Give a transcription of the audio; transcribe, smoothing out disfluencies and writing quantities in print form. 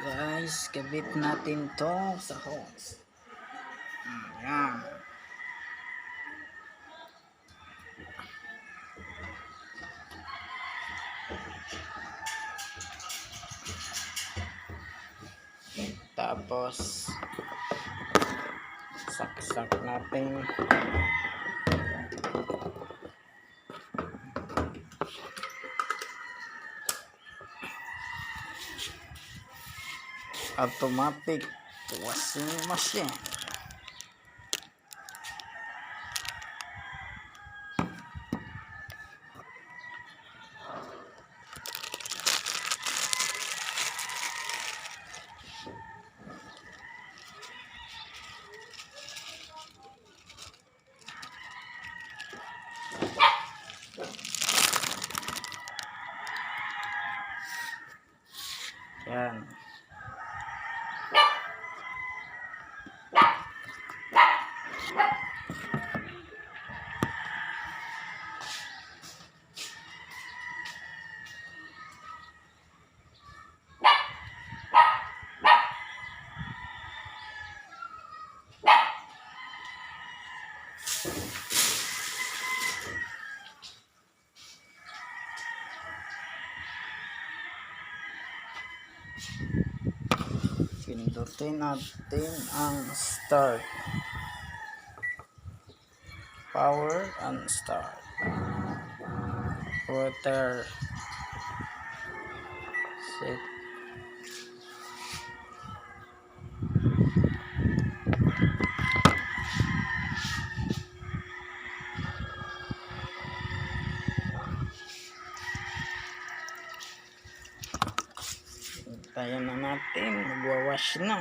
Guys, kabit natin to sa hose. Ayan. Tapos saksak natin. Automatic washing machine. Yan. Pindutin natin ang start, power and start, water set. Tayo na natin, magwawash na.